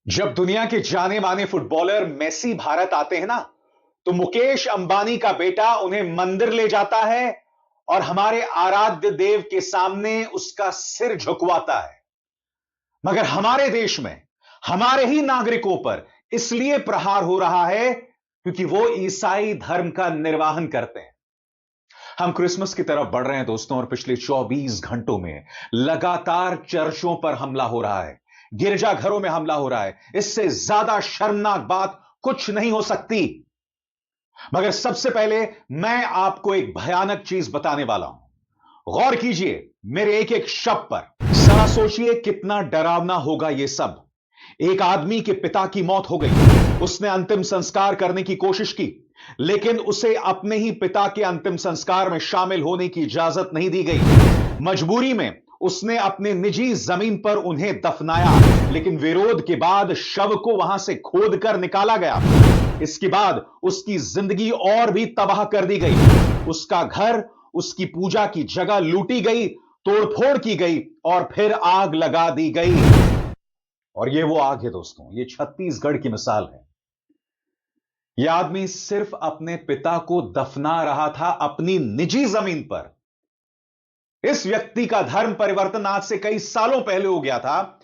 जब दुनिया के जाने माने फुटबॉलर मेसी भारत आते हैं ना, तो मुकेश अंबानी का बेटा उन्हें मंदिर ले जाता है और हमारे आराध्य देव के सामने उसका सिर झुकवाता है। मगर हमारे देश में हमारे ही नागरिकों पर इसलिए प्रहार हो रहा है क्योंकि वो ईसाई धर्म का निर्वाहन करते हैं। हम क्रिसमस की तरफ बढ़ रहे हैं दोस्तों, और पिछले 24 घंटों में लगातार चर्चों पर हमला हो रहा है, गिरजाघरों में हमला हो रहा है। इससे ज्यादा शर्मनाक बात कुछ नहीं हो सकती। मगर सबसे पहले मैं आपको एक भयानक चीज बताने वाला हूं। गौर कीजिए मेरे एक एक शब्द पर। जरा सोचिए कितना डरावना होगा यह सब। एक आदमी के पिता की मौत हो गई, उसने अंतिम संस्कार करने की कोशिश की, लेकिन उसे अपने ही पिता के अंतिम संस्कार में शामिल होने की इजाजत नहीं दी गई। मजबूरी में उसने अपने निजी जमीन पर उन्हें दफनाया, लेकिन विरोध के बाद शव को वहां से खोदकर निकाला गया। इसके बाद उसकी जिंदगी और भी तबाह कर दी गई। उसका घर, उसकी पूजा की जगह लूटी गई, तोड़फोड़ की गई और फिर आग लगा दी गई। और यह वो आग है दोस्तों, यह छत्तीसगढ़ की मिसाल है। यह आदमी सिर्फ अपने पिता को दफना रहा था अपनी निजी जमीन पर। इस व्यक्ति का धर्म परिवर्तन आज से कई सालों पहले हो गया था,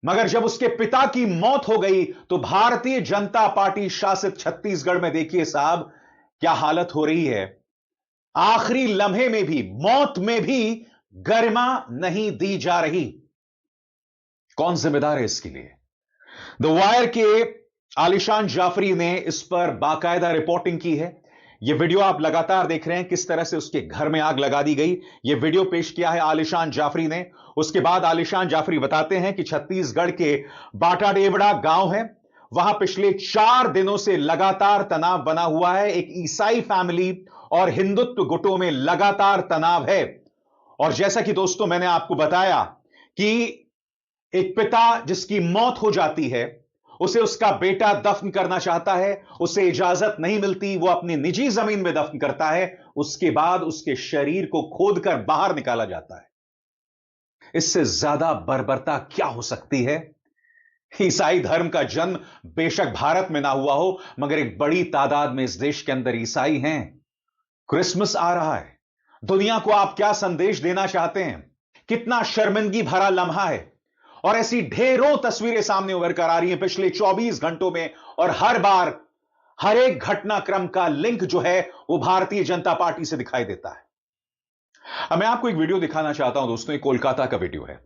मगर जब उसके पिता की मौत हो गई तो भारतीय जनता पार्टी शासित छत्तीसगढ़ में देखिए साहब क्या हालत हो रही है। आखिरी लम्हे में भी, मौत में भी गरिमा नहीं दी जा रही। कौन जिम्मेदार है इसके लिए? द वायर के आलिशान जाफरी ने इस पर बाकायदा रिपोर्टिंग की है। यह वीडियो आप लगातार देख रहे हैं किस तरह से उसके घर में आग लगा दी गई। यह वीडियो पेश किया है आलिशान जाफरी ने। उसके बाद आलिशान जाफरी बताते हैं कि छत्तीसगढ़ के बाटाडेवड़ा गांव है, वहां पिछले 4 दिनों से लगातार तनाव बना हुआ है। एक ईसाई फैमिली और हिंदुत्व गुटों में लगातार तनाव है। और जैसा कि दोस्तों मैंने आपको बताया कि एक पिता जिसकी मौत हो जाती है, उसे उसका बेटा दफन करना चाहता है, उसे इजाजत नहीं मिलती, वो अपनी निजी जमीन में दफन करता है। उसके बाद उसके शरीर को खोदकर बाहर निकाला जाता है। इससे ज्यादा बर्बरता क्या हो सकती है? ईसाई धर्म का जन्म बेशक भारत में ना हुआ हो, मगर एक बड़ी तादाद में इस देश के अंदर ईसाई हैं। क्रिसमस आ रहा है, दुनिया को आप क्या संदेश देना चाहते हैं? कितना शर्मिंदगी भरा लम्हा है। और ऐसी ढेरों तस्वीरें सामने उभर कर आ रही हैं पिछले 24 घंटों में, और हर बार हर एक घटनाक्रम का लिंक जो है वो भारतीय जनता पार्टी से दिखाई देता है। अब मैं आपको एक वीडियो दिखाना चाहता हूं दोस्तों, एक कोलकाता का वीडियो है।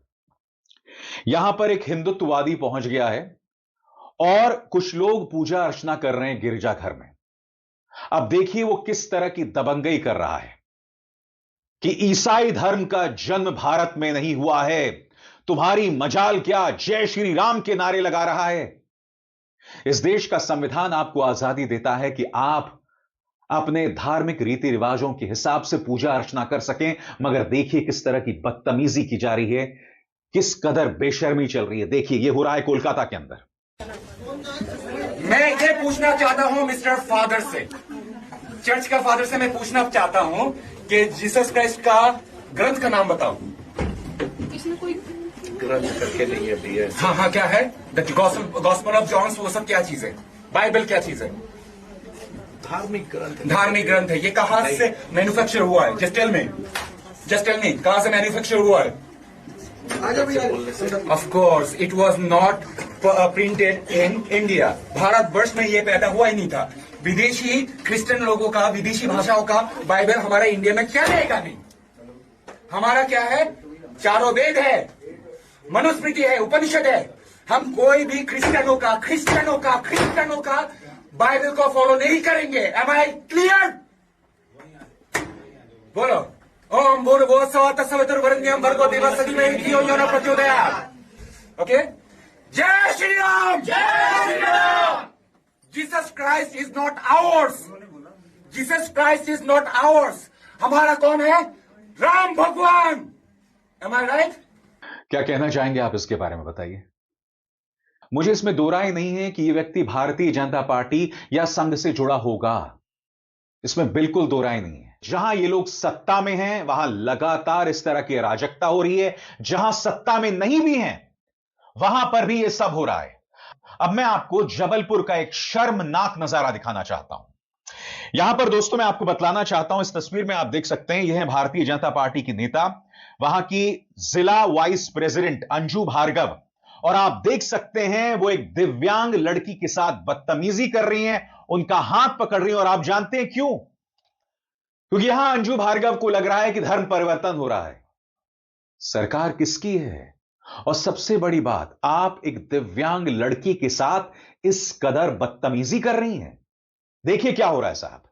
यहां पर एक हिंदुत्ववादी पहुंच गया है और कुछ लोग पूजा अर्चना कर रहे हैं गिरजाघर में। अब देखिए वो किस तरह की दबंगई कर रहा है कि ईसाई धर्म का जन्म भारत में नहीं हुआ है, तुम्हारी मजाल क्या, जय श्री राम के नारे लगा रहा है। इस देश का संविधान आपको आजादी देता है कि आप अपने धार्मिक रीति रिवाजों के हिसाब से पूजा अर्चना कर सकें, मगर देखिए किस तरह की बदतमीजी की जा रही है, किस कदर बेशर्मी चल रही है। देखिए ये हो रहा है कोलकाता के अंदर। मैं ये पूछना चाहता हूं मिस्टर फादर से, चर्च का फादर से मैं पूछना चाहता हूं कि जीसस क्राइस्ट का ग्रंथ का नाम बताओ। ग्रंथ करके नहीं है भैया। हाँ क्या है? द गॉस्पेल ऑफ जॉन, वो सब क्या चीज है? बाइबल क्या चीज है? धार्मिक ग्रंथ। धार्मिक ग्रंथ है। ये कहां से मैन्युफैक्चर हुआ है? जस्ट टेल मी कहां से मैन्युफैक्चर हुआ है? Of course it was not printed in India. Bharatvarsh में ये पैदा हुआ ही नहीं था। विदेशी क्रिश्चियन लोगों का, विदेशी भाषाओं का बाइबल हमारा इंडिया में क्या रहेगा? नहीं, हमारा क्या है? चारों वेद है, मनुस्मृति है, उपनिषद है। हम कोई भी क्रिश्चियनों का बाइबल को फॉलो नहीं करेंगे। Am I clear? बोलो ओम भूर्भुवः स्वः तत्सवितुर्वरेण्यं भर्गो देवस्य धीमहि धियो यो नः प्रचोदयात्। ओके, जय श्री राम। जय Shri Ram. Jesus Christ is not hours. Jesus Christ is not hours. हमारा कौन है? राम भगवान। एम आई राइट? क्या कहना चाहेंगे आप इसके बारे में, बताइए। मुझे इसमें दो राय नहीं है कि यह व्यक्ति भारतीय जनता पार्टी या संघ से जुड़ा होगा, इसमें बिल्कुल दो राय नहीं है। जहां ये लोग सत्ता में हैं वहां लगातार इस तरह की अराजकता हो रही है, जहां सत्ता में नहीं भी हैं वहां पर भी यह सब हो रहा है। अब मैं आपको जबलपुर का एक शर्मनाक नजारा दिखाना चाहता हूं। यहां पर दोस्तों मैं आपको बतलाना चाहता हूं, इस तस्वीर में आप देख सकते हैं, यह है भारतीय जनता पार्टी की नेता, वहां की जिला वाइस प्रेसिडेंट अंजू भार्गव, और आप देख सकते हैं वो एक दिव्यांग लड़की के साथ बदतमीजी कर रही हैं, उनका हाथ पकड़ रही हैं। और आप जानते हैं क्यों? क्योंकि यहां अंजू भार्गव को लग रहा है कि धर्म परिवर्तन हो रहा है। सरकार किसकी है? और सबसे बड़ी बात, आप एक दिव्यांग लड़की के साथ इस कदर बदतमीजी कर रही हैं। देखिए क्या हो रहा है साहब।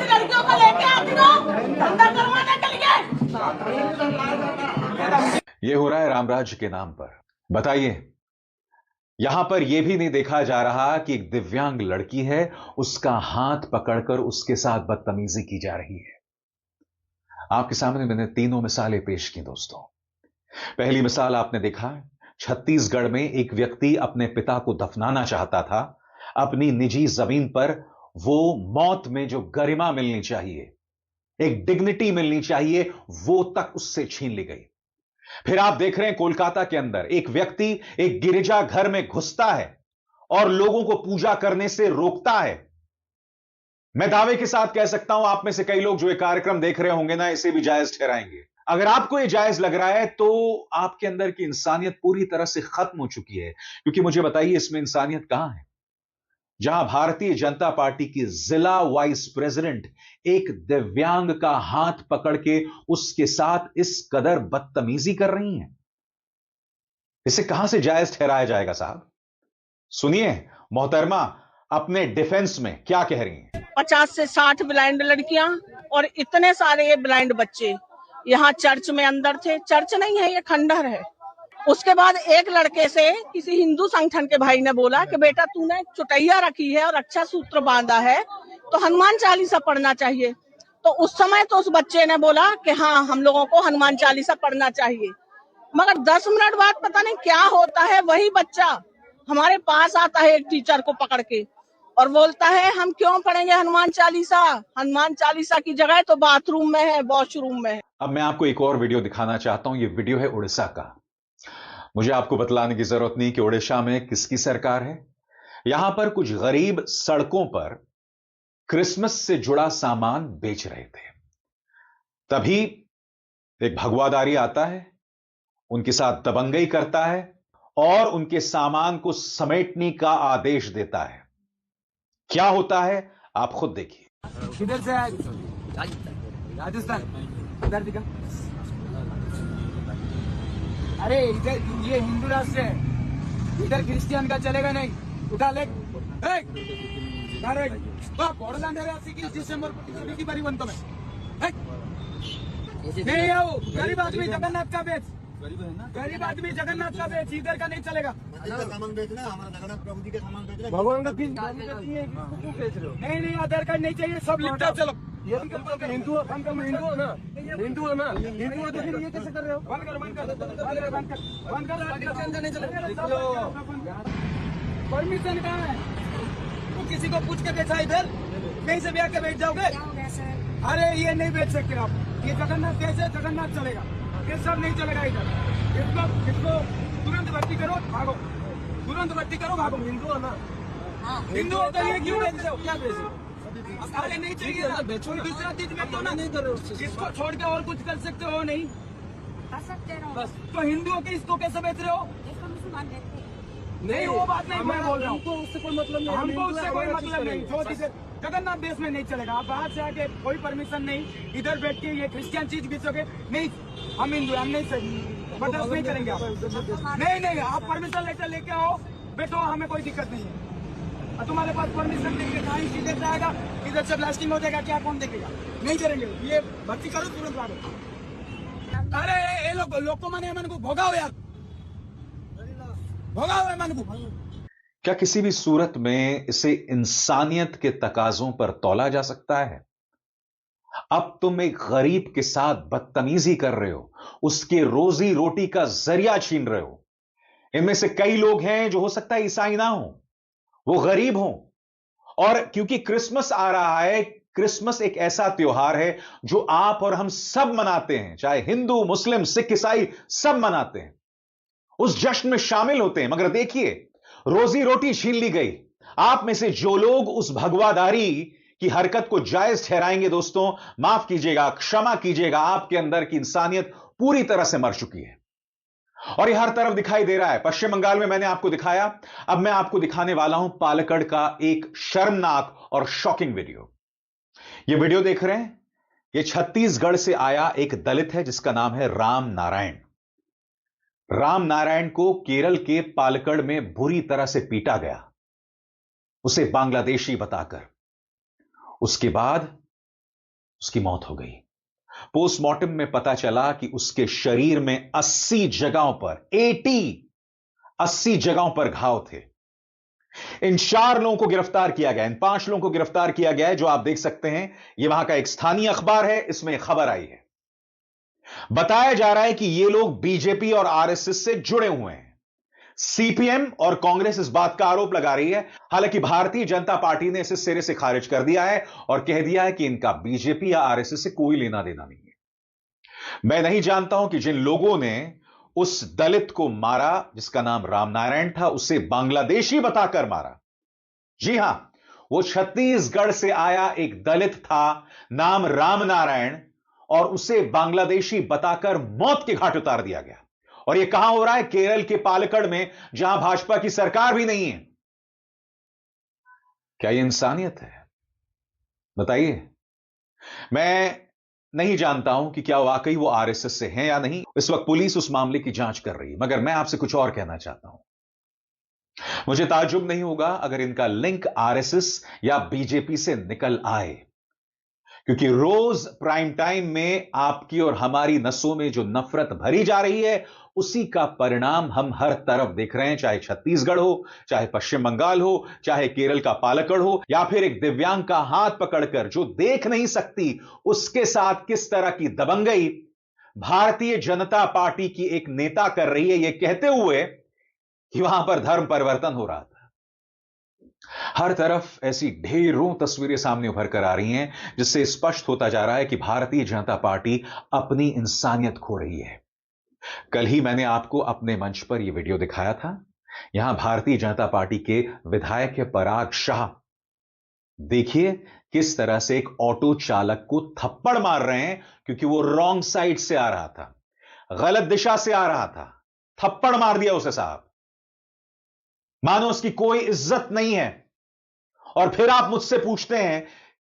लड़कियों को लेके आती हो धंधा करवाने के लिए। यह हो रहा है रामराज्य के नाम पर। बताइए, यहां पर यह भी नहीं देखा जा रहा कि एक दिव्यांग लड़की है, उसका हाथ पकड़कर उसके साथ बदतमीजी की जा रही है। आपके सामने मैंने तीनों मिसालें पेश की दोस्तों। पहली मिसाल आपने देखा, छत्तीसगढ़ में एक व्यक्ति अपने पिता को दफनाना चाहता था। अपनी निजी जमीन पर वो मौत में जो गरिमा मिलनी चाहिए, एक डिग्निटी मिलनी चाहिए, वो तक उससे छीन ली गई। फिर आप देख रहे हैं कोलकाता के अंदर एक व्यक्ति एक गिरजा घर में घुसता है और लोगों को पूजा करने से रोकता है। मैं दावे के साथ कह सकता हूं, आप में से कई लोग जो ये कार्यक्रम देख रहे होंगे ना, इसे भी जायज ठहराएंगे। अगर आपको ये जायज लग रहा है तो आपके अंदर की इंसानियत पूरी तरह से खत्म हो चुकी है। क्योंकि मुझे बताइए, इसमें इंसानियत कहां है? जहां भारतीय जनता पार्टी की जिला वाइस प्रेसिडेंट एक दिव्यांग का हाथ पकड़ के उसके साथ इस कदर बदतमीजी कर रही हैं, इसे कहां से जायज ठहराया जाएगा साहब? सुनिए मोहतरमा अपने डिफेंस में क्या कह रही हैं। 50 से 60 ब्लाइंड लड़कियां और इतने सारे ये ब्लाइंड बच्चे यहाँ चर्च में अंदर थे। चर्च नहीं है, ये खंडहर है। उसके बाद एक लड़के से किसी हिंदू संगठन के भाई ने बोला कि बेटा तूने चुटैया रखी है और अच्छा सूत्र बांधा है तो हनुमान चालीसा पढ़ना चाहिए। तो उस समय तो उस बच्चे ने बोला कि हाँ, हम लोगों को हनुमान चालीसा पढ़ना चाहिए। मगर 10 मिनट बाद पता नहीं क्या होता है, वही बच्चा हमारे पास आता है एक टीचर को पकड़ के और बोलता है हम क्यों पढ़ेंगे हनुमान चालीसा, हनुमान चालीसा की जगह तो बाथरूम में है, वॉशरूम में है। अब मैं आपको एक और वीडियो दिखाना चाहता हूं। ये वीडियो है उड़ीसा का। मुझे आपको बतलाने की जरूरत नहीं कि उड़ीसा में किसकी सरकार है। यहां पर कुछ गरीब सड़कों पर क्रिसमस से जुड़ा सामान बेच रहे थे। तभी एक भगवादारी आता है, उनके साथ दबंगई करता है और उनके सामान को समेटने का आदेश देता है। क्या होता है आप खुद देखिए। किधर से आए? राजस्थान। इधर दिखा। अरे इधर ये हिंदू राष्ट्र है, इधर क्रिश्चियन का चलेगा नहीं। उठा ले। डिसेंबर की बारी बनता मैं नहीं आओ। गरीब आदमी जगन्नाथ का बेच, गरीब आदमी जगन्नाथ का बेच, इधर का नहीं चलेगा। सामान बेचना, हमारा जगन्नाथ प्रभु जी के सामान बेच रहे, भगवान का क्यों बेच रहे हो? नहीं, आधार कार्ड नहीं चाहिए, सब लिपटा। चलो ये भी हिंदू है, हिंदू है ना, हिंदू है ना, हिंदू है तो फिर ये कैसे कर रहे हो? बंद कर। परमिशन कहाँ है? तो किसी को पूछ के बेचा इधर, कहीं से भी आके बेच जाओगे? अरे ये नहीं बेच सकते आप। ये जगन्नाथ कैसे जगन्नाथ चलेगा? ये सब नहीं चलेगा इधर। इसको तुरंत भर्ती करो, भागो। तुरंत भर्ती करो, भागो। हिंदू है ना, हिंदू हो तो ये क्यों बेच रहे हो? क्या बेच रहे हो? अरे नहीं चाहिए ना, बेचो। दूसरा चीज बेचो ना, नहीं करो। इसको छोड़ के और कुछ कर सकते हो? नहीं कर सकते हो। बस तो हिंदुओं के इसको कैसे बेच रहे हो? इसको मुसलमान देते हैं। नहीं वो बात नहीं मैं बोल रहा हूँ। हमको उससे कोई मतलब नहीं, जो जिसे जगन्नाथ देश में नहीं चलेगा। आप बाहर से आके कोई परमिशन नहीं, इधर बैठ के ये क्रिश्चियन चीज बेचोगे नहीं, हम हिंदू, हम नहीं सही बर्दाश्त नहीं करेंगे आप। नहीं, आप परमिशन लेटर लेके आओ, बैठो, हमें कोई दिक्कत नहीं है। और तुम्हारे पास परमिशन लेके कहीं सीधे जाएगा, इधर से ब्लास्टिंग हो जाएगा, क्या कौन देखेगा? नहीं करेंगे, ये भर्ती करो तुरंत भागो। अरे ये लोग को माने मन को भोगाओ यार, भोगाओ मन को। क्या किसी भी सूरत में इसे इंसानियत के तकाजों पर तौला जा सकता है? अब तुम एक गरीब के साथ बदतमीजी कर रहे हो, उसके रोजी रोटी का जरिया छीन रहे हो। इनमें से कई लोग हैं जो हो सकता है ईसाई ना हो, वो गरीब हों, और क्योंकि क्रिसमस आ रहा है, क्रिसमस एक ऐसा त्योहार है जो आप और हम सब मनाते हैं, चाहे हिंदू, मुस्लिम, सिख, ईसाई, सब मनाते हैं, उस जश्न में शामिल होते हैं। मगर देखिए, रोजी रोटी छीन ली गई। आप में से जो लोग उस भगवादारी की हरकत को जायज ठहराएंगे, दोस्तों माफ कीजिएगा, क्षमा कीजिएगा, आपके अंदर की इंसानियत पूरी तरह से मर चुकी है। और यह हर तरफ दिखाई दे रहा है। पश्चिम बंगाल में मैंने आपको दिखाया, अब मैं आपको दिखाने वाला हूं पालकड़ का एक शर्मनाक और शॉकिंग वीडियो। यह वीडियो देख रहे हैं, यह छत्तीसगढ़ से आया एक दलित है जिसका नाम है राम नारायण। राम नारायण को केरल के पालकड़ में बुरी तरह से पीटा गया, उसे बांग्लादेशी बताकर। उसके बाद उसकी मौत हो गई। पोस्टमार्टम में पता चला कि उसके शरीर में 80 जगहों पर 80 जगहों पर घाव थे। इन 4 लोगों को गिरफ्तार किया गया, इन 5 लोगों को गिरफ्तार किया गया है, जो आप देख सकते हैं। यह वहां का एक स्थानीय अखबार है, इसमें खबर आई है। बताया जा रहा है कि ये लोग बीजेपी और आरएसएस से जुड़े हुए हैं। सीपीएम और कांग्रेस इस बात का आरोप लगा रही है, हालांकि भारतीय जनता पार्टी ने इसे सिरे से खारिज कर दिया है और कह दिया है कि इनका बीजेपी या आरएसएस से कोई लेना देना नहीं है। मैं नहीं जानता हूं कि जिन लोगों ने उस दलित को मारा, जिसका नाम रामनारायण था, उसे बांग्लादेशी बताकर मारा। जी हां, वो छत्तीसगढ़ से आया एक दलित था, नाम रामनारायण, और उसे बांग्लादेशी बताकर मौत के घाट उतार दिया गया। और यह कहां हो रहा है? केरल के पालकड़ में, जहां भाजपा की सरकार भी नहीं है। क्या यह इंसानियत है? बताइए। मैं नहीं जानता हूं कि क्या वाकई वो आरएसएस से हैं या नहीं। इस वक्त पुलिस उस मामले की जांच कर रही है, मगर मैं आपसे कुछ और कहना चाहता हूं। मुझे ताज्जुब नहीं होगा अगर इनका लिंक आरएसएस या बीजेपी से निकल आए, क्योंकि रोज प्राइम टाइम में आपकी और हमारी नसों में जो नफरत भरी जा रही है, उसी का परिणाम हम हर तरफ देख रहे हैं। चाहे छत्तीसगढ़ हो, चाहे पश्चिम बंगाल हो, चाहे केरल का पालकड़ हो, या फिर एक दिव्यांग का हाथ पकड़कर जो देख नहीं सकती, उसके साथ किस तरह की दबंगई भारतीय जनता पार्टी की एक नेता कर रही है, यह कहते हुए कि वहां पर धर्म परिवर्तन हो रहा था। हर तरफ ऐसी ढेरों तस्वीरें सामने उभर कर आ रही हैं, जिससे स्पष्ट होता जा रहा है कि भारतीय जनता पार्टी अपनी इंसानियत खो रही है। कल ही मैंने आपको अपने मंच पर यह वीडियो दिखाया था। यहां भारतीय जनता पार्टी के विधायक पराग शाह, देखिए किस तरह से एक ऑटो चालक को थप्पड़ मार रहे हैं, क्योंकि वो रॉन्ग साइड से आ रहा था, गलत दिशा से आ रहा था। थप्पड़ मार दिया उसे साहब, मानो उसकी कोई इज्जत नहीं है। और फिर आप मुझसे पूछते हैं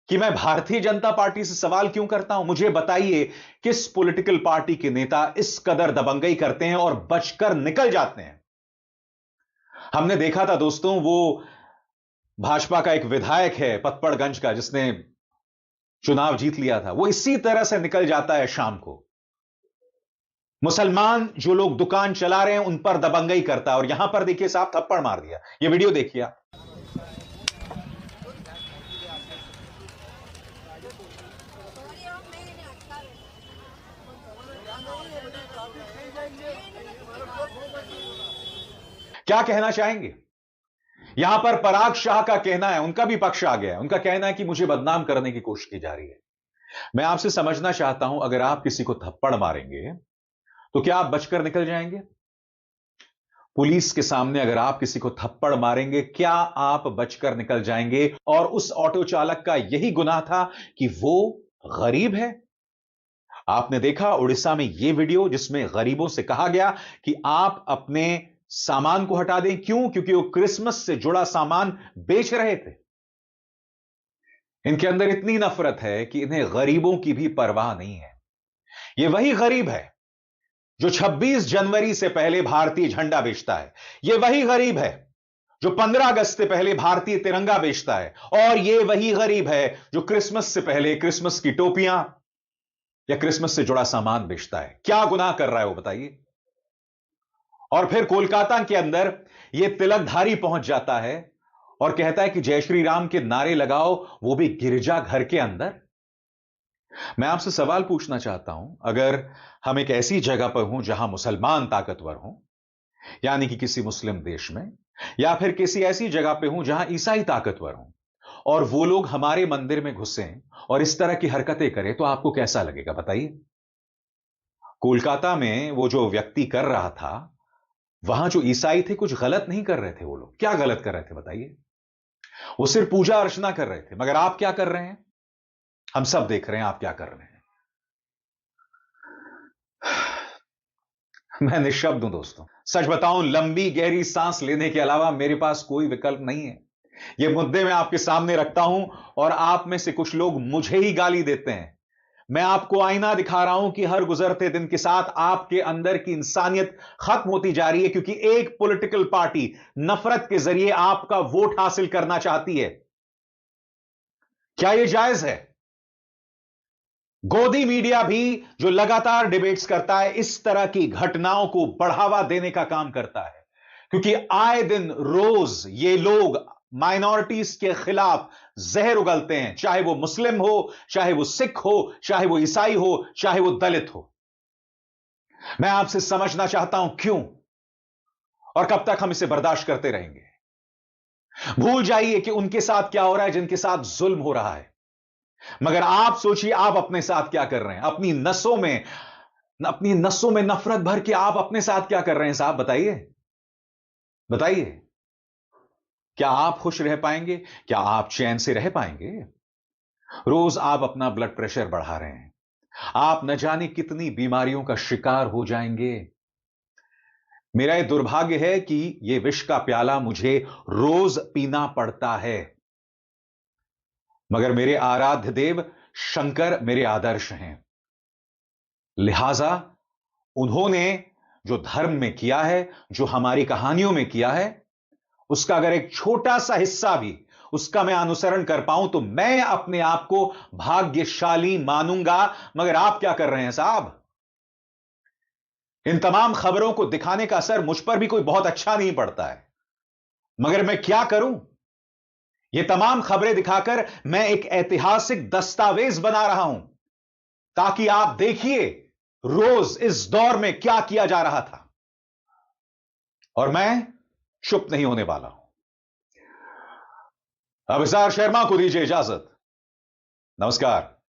कि मैं भारतीय जनता पार्टी से सवाल क्यों करता हूं। मुझे बताइए, किस पॉलिटिकल पार्टी के नेता इस कदर दबंगई करते हैं और बचकर निकल जाते हैं? हमने देखा था दोस्तों, वो भाजपा का एक विधायक है पतपड़गंज का, जिसने चुनाव जीत लिया था, वो इसी तरह से निकल जाता है शाम को। मुसलमान जो लोग दुकान चला रहे हैं उन पर दबंगई करता है, और यहां पर देखिए साहब थप्पड़ मार दिया। ये वीडियो देखिए आप। क्या कहना चाहेंगे? यहां पर पराग शाह का कहना है, उनका भी पक्ष आ गया है, उनका कहना है कि मुझे बदनाम करने की कोशिश की जा रही है। मैं आपसे समझना चाहता हूं, अगर आप किसी को थप्पड़ मारेंगे तो क्या आप बचकर निकल जाएंगे? पुलिस के सामने अगर आप किसी को थप्पड़ मारेंगे, क्या आप बचकर निकल जाएंगे? और उस ऑटो चालक का यही गुनाह था कि वो गरीब है। आपने देखा उड़ीसा में यह वीडियो, जिसमें गरीबों से कहा गया कि आप अपने सामान को हटा दें। क्यों? क्योंकि वो क्रिसमस से जुड़ा सामान बेच रहे थे। इनके अंदर इतनी नफरत है कि इन्हें गरीबों की भी परवाह नहीं है। यह वही गरीब है जो 26 जनवरी से पहले भारतीय झंडा बेचता है। यह वही गरीब है जो 15 अगस्त से पहले भारतीय तिरंगा बेचता है। और यह वही गरीब है जो क्रिसमस से पहले क्रिसमस की टोपियां या क्रिसमस से जुड़ा सामान बेचता है। क्या गुनाह कर रहा है वो बताइए। और फिर कोलकाता के अंदर यह तिलकधारी पहुंच जाता है और कहता है कि जय श्री राम के नारे लगाओ, वो भी गिरजा घर के अंदर। मैं आपसे सवाल पूछना चाहता हूं, अगर हम एक ऐसी जगह पर हों जहां मुसलमान ताकतवर हों, यानी कि किसी मुस्लिम देश में, या फिर किसी ऐसी जगह पे हों जहां ईसाई ताकतवर हों, और वो लोग हमारे मंदिर में घुसें और इस तरह की हरकतें करें, तो आपको कैसा लगेगा बताइए। कोलकाता में वो जो व्यक्ति कर रहा था, वहां जो ईसाई थे कुछ गलत नहीं कर रहे थे। वो लोग क्या गलत कर रहे थे बताइए। वो सिर्फ पूजा अर्चना कर रहे थे। मगर आप क्या कर रहे हैं? हम सब देख रहे हैं आप क्या कर रहे हैं। मैं निःशब्द हूं दोस्तों। सच बताऊं, लंबी गहरी सांस लेने के अलावा मेरे पास कोई विकल्प नहीं है। ये मुद्दे मैं आपके सामने रखता हूं और आप में से कुछ लोग मुझे ही गाली देते हैं। मैं आपको आईना दिखा रहा हूं कि हर गुजरते दिन के साथ आपके अंदर की इंसानियत खत्म होती जा रही है, क्योंकि एक पॉलिटिकल पार्टी नफरत के जरिए आपका वोट हासिल करना चाहती है। क्या यह जायज है? गोदी मीडिया भी जो लगातार डिबेट्स करता है, इस तरह की घटनाओं को बढ़ावा देने का काम करता है, क्योंकि आए दिन रोज ये लोग माइनॉरिटीज के खिलाफ जहर उगलते हैं, चाहे वो मुस्लिम हो, चाहे वो सिख हो, चाहे वो ईसाई हो, चाहे वो दलित हो। मैं आपसे समझना चाहता हूं क्यों और कब तक हम इसे बर्दाश्त करते रहेंगे। भूल जाइए कि उनके साथ क्या हो रहा है जिनके साथ जुल्म हो रहा है, मगर आप सोचिए आप अपने साथ क्या कर रहे हैं। अपनी नसों में नफरत भर के आप अपने साथ क्या कर रहे हैं साहब, बताइए बताइए। क्या आप खुश रह पाएंगे? क्या आप चैन से रह पाएंगे? रोज आप अपना ब्लड प्रेशर बढ़ा रहे हैं, आप न जाने कितनी बीमारियों का शिकार हो जाएंगे। मेरा यह दुर्भाग्य है कि यह विष का प्याला मुझे रोज पीना पड़ता है, मगर मेरे आराध्य देव शंकर मेरे आदर्श हैं। लिहाजा उन्होंने जो धर्म में किया है, जो हमारी कहानियों में किया है, उसका अगर एक छोटा सा हिस्सा भी उसका मैं अनुसरण कर पाऊं तो मैं अपने आप को भाग्यशाली मानूंगा। मगर आप क्या कर रहे हैं साहब? इन तमाम खबरों को दिखाने का असर मुझ पर भी कोई बहुत अच्छा नहीं पड़ता है, मगर मैं क्या करूं? ये तमाम खबरें दिखाकर मैं एक ऐतिहासिक दस्तावेज बना रहा हूं, ताकि आप देखिए रोज इस दौर में क्या किया जा रहा था, और मैं चुप नहीं होने वाला हूं। अभिसार शर्मा को दीजिए इजाजत। नमस्कार।